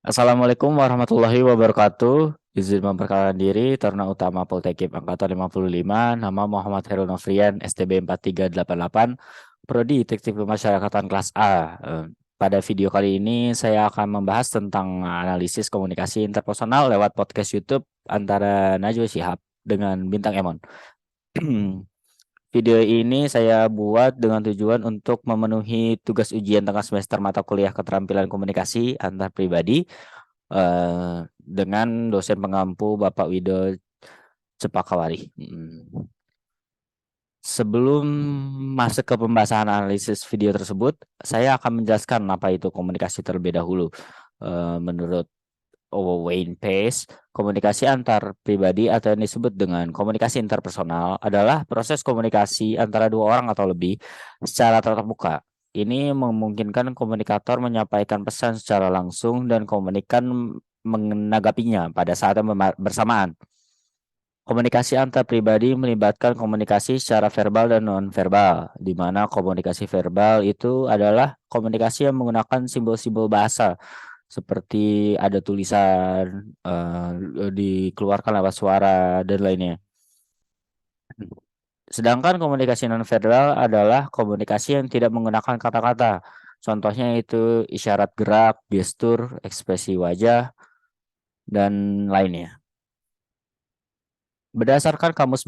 Assalamualaikum warahmatullahi wabarakatuh. Izin memperkenalkan diri, Taruna Utama Poltekip Angkatan 55, nama Muhammad Herul Nofrian, STB 4388, Prodi Detektif Pemasyarakatan kelas A. Pada video kali ini saya akan membahas tentang analisis komunikasi interpersonal lewat podcast YouTube antara Najwa Shihab dengan Bintang Emon. Video ini saya buat dengan tujuan untuk memenuhi tugas ujian tengah semester mata kuliah keterampilan komunikasi antar pribadi dengan dosen pengampu Bapak Wido Cepakawari. Sebelum masuk ke pembahasan analisis video tersebut, saya akan menjelaskan apa itu komunikasi terlebih dahulu. Menurut Wayne Pace, komunikasi antar pribadi atau yang disebut dengan komunikasi interpersonal adalah proses komunikasi antara dua orang atau lebih secara tatap muka. Ini memungkinkan komunikator menyampaikan pesan secara langsung dan komunikan menanggapinya pada saat yang bersamaan. Komunikasi antar pribadi melibatkan komunikasi secara verbal dan non-verbal, di mana komunikasi verbal itu adalah komunikasi yang menggunakan simbol-simbol bahasa, seperti ada tulisan, dikeluarkan lewat suara, dan lainnya. Sedangkan komunikasi non-verbal adalah komunikasi yang tidak menggunakan kata-kata. Contohnya itu isyarat gerak, gestur, ekspresi wajah, dan lainnya. Berdasarkan Kamus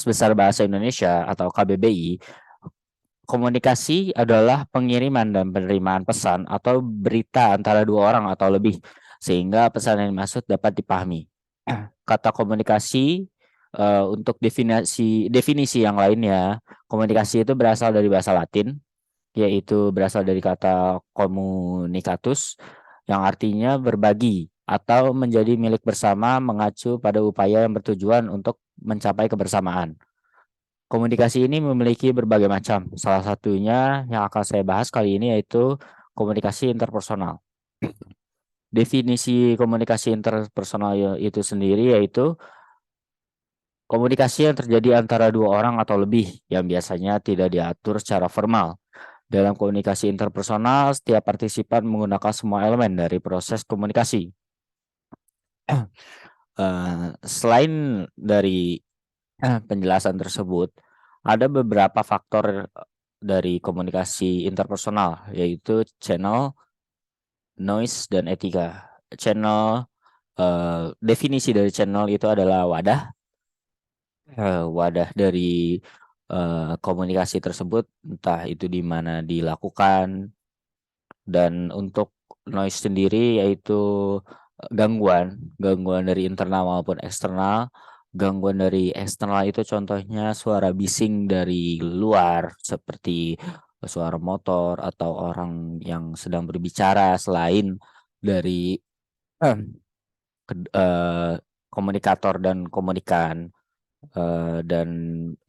Besar Bahasa Indonesia atau KBBI, komunikasi adalah pengiriman dan penerimaan pesan atau berita antara dua orang atau lebih, sehingga pesan yang dimaksud dapat dipahami. Kata komunikasi untuk definisi yang lainnya, komunikasi itu berasal dari bahasa Latin, yaitu berasal dari kata communicatus yang artinya berbagi atau menjadi milik bersama, mengacu pada upaya yang bertujuan untuk mencapai kebersamaan. Komunikasi ini memiliki berbagai macam. Salah satunya yang akan saya bahas kali ini yaitu komunikasi interpersonal. Definisi komunikasi interpersonal itu sendiri yaitu komunikasi yang terjadi antara dua orang atau lebih yang biasanya tidak diatur secara formal. Dalam komunikasi interpersonal, setiap partisipan menggunakan semua elemen dari proses komunikasi. Selain dari penjelasan tersebut, ada beberapa faktor dari komunikasi interpersonal, yaitu channel, noise, dan etika. Definisi dari channel itu adalah wadah dari komunikasi tersebut, entah itu di mana dilakukan. Dan untuk noise sendiri yaitu gangguan dari internal maupun eksternal. Gangguan dari eksternal itu contohnya suara bising dari luar seperti suara motor atau orang yang sedang berbicara selain dari eh, komunikator dan komunikan. Dan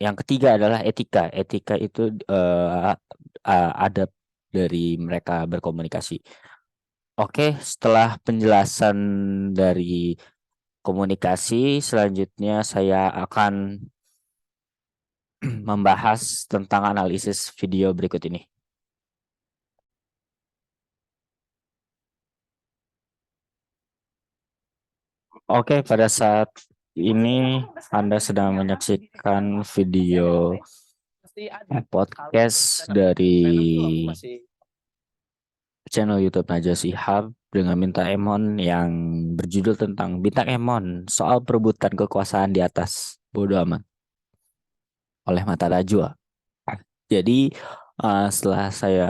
yang ketiga adalah etika. Etika itu adab dari mereka berkomunikasi. Oke, setelah penjelasan dari komunikasi, selanjutnya saya akan membahas tentang analisis video berikut ini. Oke, pada saat ini Anda sedang menyaksikan video podcast dari channel YouTube Najwa Shihab dengan Bintang Emon yang berjudul tentang Bintang Emon soal perebutan kekuasaan di atas bodo amat oleh mata Najwa. Jadi setelah saya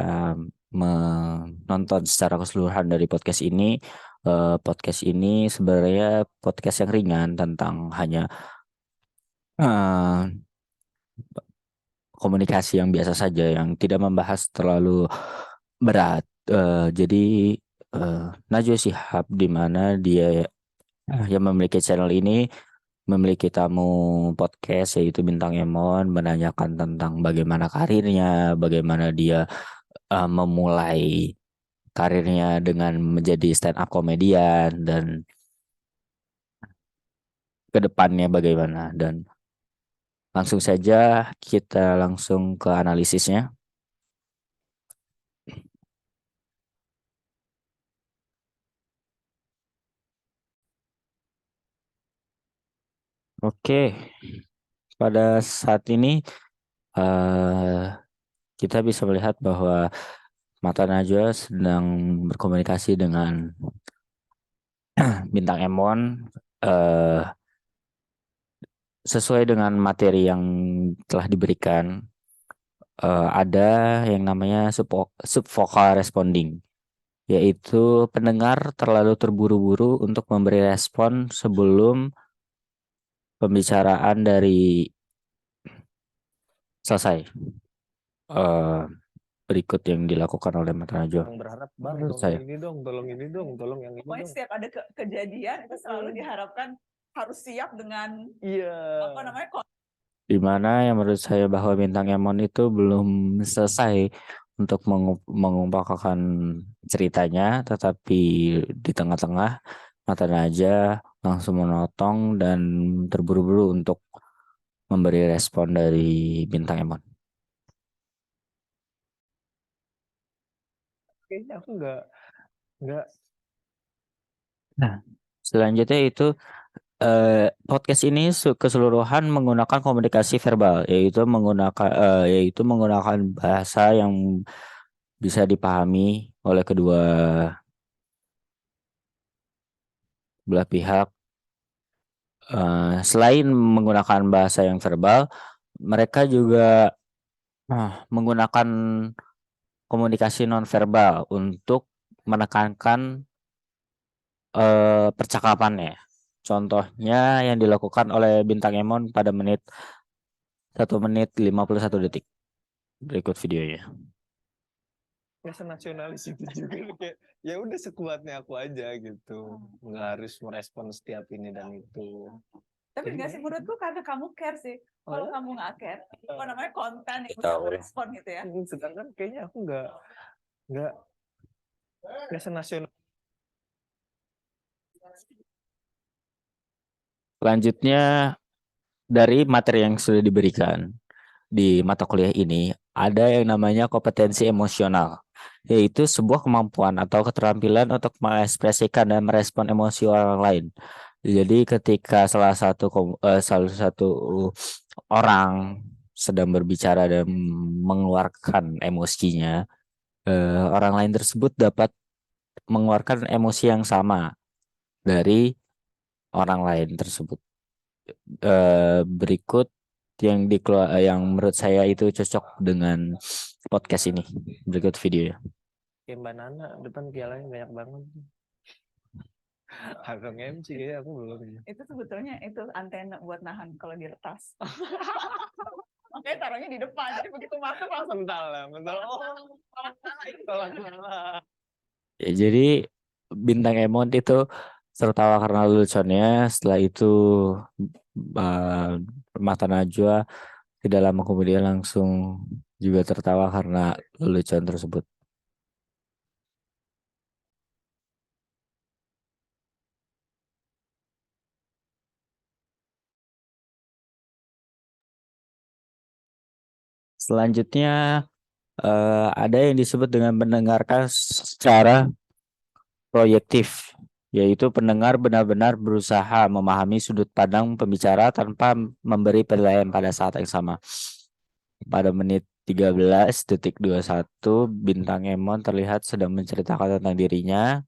menonton secara keseluruhan dari podcast ini sebenarnya podcast yang ringan tentang hanya eh, komunikasi yang biasa saja yang tidak membahas terlalu berat. Jadi Najwa Shihab di mana dia yang memiliki channel ini memiliki tamu podcast yaitu Bintang Emon menanyakan tentang bagaimana karirnya, bagaimana dia memulai karirnya dengan menjadi stand up komedian dan ke depannya bagaimana. Dan langsung saja kita langsung ke analisisnya. Oke, pada saat ini kita bisa melihat bahwa Mata Najwa sedang berkomunikasi dengan Bintang Emon eh, sesuai dengan materi yang telah diberikan. Ada yang namanya subvokal responding, yaitu pendengar terlalu terburu-buru untuk memberi respon sebelum pembicaraan dari selesai. Eh, Berikut yang dilakukan oleh Mata Najwa. Yang berharap Menurut tolong saya. ini dong, tolong ini dong, tolong yang ini Pokoknya dong. setiap ada kejadian itu selalu diharapkan harus siap dengan apa namanya Di mana yang menurut saya bahwa Bintang Emon itu belum selesai untuk mengumpulkan ceritanya, tetapi di tengah-tengah Mata Najwa langsung menotong dan terburu-buru untuk memberi respon dari Bintang Emon. Kayaknya aku nggak. Nah, selanjutnya itu podcast ini keseluruhan menggunakan komunikasi verbal, yaitu menggunakan bahasa yang bisa dipahami oleh kedua belah pihak. Selain menggunakan bahasa yang verbal, mereka juga menggunakan komunikasi nonverbal untuk menekankan percakapannya. Contohnya yang dilakukan oleh Bintang Emon pada 1 menit 51 detik. Berikut videonya. Nggak senasionalis itu juga kayak ya udah sekuatnya aku aja gitu, nggak harus merespon setiap ini dan itu. tapi nggak sih menurutku karena kamu care sih. Kalau kamu nggak care, apa namanya konten yang bisa merespon gitu ya. Sedangkan kayaknya aku nggak senasional. Selanjutnya, dari materi yang sudah diberikan di mata kuliah ini, ada yang namanya kompetensi emosional, yaitu sebuah kemampuan atau keterampilan untuk mengekspresikan dan merespon emosi orang lain. Jadi ketika salah satu orang sedang berbicara dan mengeluarkan emosinya, orang lain tersebut dapat mengeluarkan emosi yang sama dari orang lain tersebut. Berikut yang menurut saya itu cocok dengan podcast ini. Berikut videonya. Kayak Mbak Nana depan pialanya banyak banget. Agak MC kayaknya aku belum. Itu sebetulnya itu antena buat nahan kalau di retas. Makanya taruhnya di depan. Jadi begitu masuk langsung Mental. Ya, jadi Bintang Emon itu tertawa karena leluconnya. Setelah itu uh, Mata Najwa tidak lama kemudian langsung juga tertawa karena lelucon tersebut. Selanjutnya ada yang disebut dengan mendengarkan secara proyektif, yaitu pendengar benar-benar berusaha memahami sudut pandang pembicara tanpa memberi penilaian pada saat yang sama. Pada menit 13:21, Bintang Emon terlihat sedang menceritakan tentang dirinya,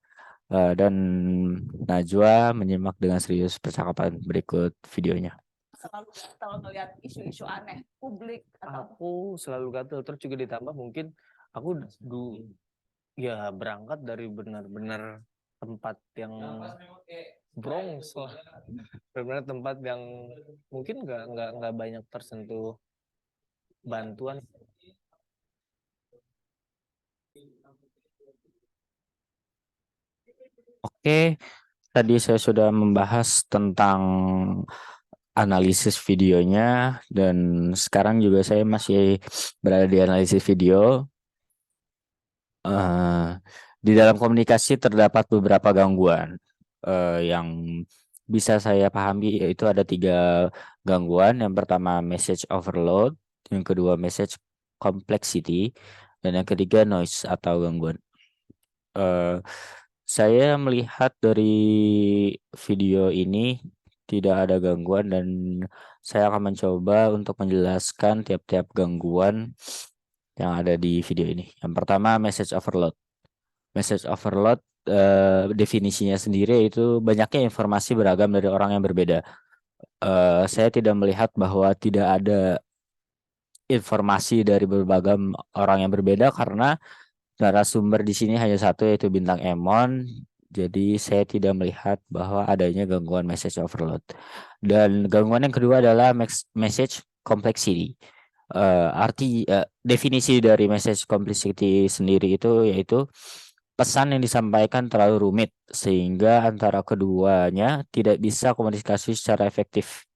dan Najwa menyimak dengan serius percakapan. Berikut videonya. kalau ngelihat isu-isu aneh publik atau Aku selalu gatel, terus juga ditambah mungkin aku ya berangkat dari benar-benar tempat yang Bronx lah, benar-benar tempat yang mungkin nggak banyak tersentuh bantuan. Oke, tadi saya sudah membahas tentang analisis videonya, dan sekarang juga saya masih berada di analisis video. Di dalam komunikasi terdapat beberapa gangguan yang bisa saya pahami, yaitu ada 3 gangguan. Yang pertama message overload, yang kedua message complexity, dan yang ketiga noise atau gangguan. Saya melihat dari video ini tidak ada gangguan dan saya akan mencoba untuk menjelaskan tiap-tiap gangguan yang ada di video ini. Yang pertama, message overload. Message overload definisinya sendiri itu banyaknya informasi beragam dari orang yang berbeda. Saya tidak melihat bahwa tidak ada informasi dari berbagai orang yang berbeda karena narasumber di sini hanya satu yaitu Bintang Emon. Jadi saya tidak melihat bahwa adanya gangguan message overload. Dan gangguan yang kedua adalah message complexity. Definisi dari message complexity sendiri itu yaitu pesan yang disampaikan terlalu rumit sehingga antara keduanya tidak bisa komunikasi secara efektif.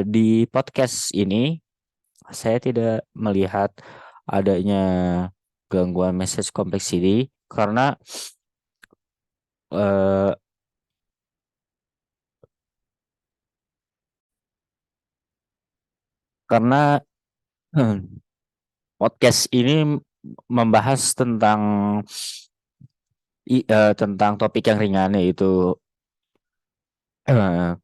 Di podcast ini saya tidak melihat adanya gangguan message complexity karena eh, karena podcast ini membahas tentang topik yang ringan yaitu eh,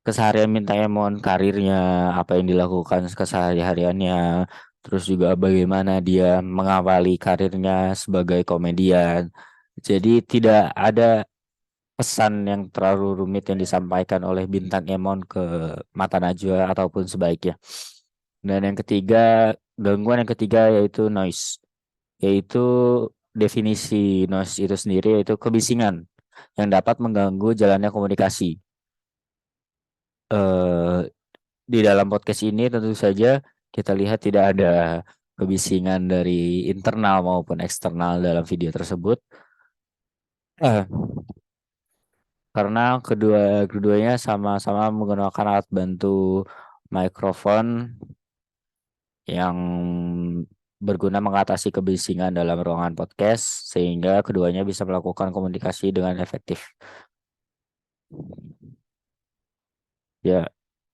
keseharian Bintang Emon, karirnya, apa yang dilakukan kesehari-hariannya, terus juga bagaimana dia mengawali karirnya sebagai komedian. Jadi tidak ada pesan yang terlalu rumit yang disampaikan oleh Bintang Emon ke mata Najwa ataupun sebaiknya. Dan yang ketiga, gangguan yang ketiga yaitu noise. Yaitu definisi noise itu sendiri yaitu kebisingan yang dapat mengganggu jalannya komunikasi. Eh, di dalam podcast ini tentu saja kita lihat tidak ada kebisingan dari internal maupun eksternal dalam video tersebut. Eh, karena keduanya sama-sama menggunakan alat bantu mikrofon yang berguna mengatasi kebisingan dalam ruangan podcast sehingga keduanya bisa melakukan komunikasi dengan efektif. Ya,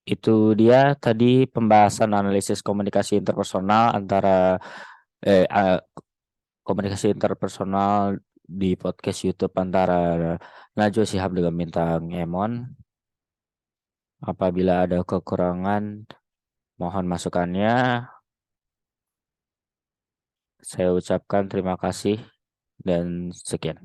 itu dia tadi pembahasan analisis komunikasi interpersonal komunikasi interpersonal di podcast YouTube antara Najwa Shihab dengan Bintang Emon. Apabila ada kekurangan, mohon masukannya. Saya ucapkan terima kasih dan sekian.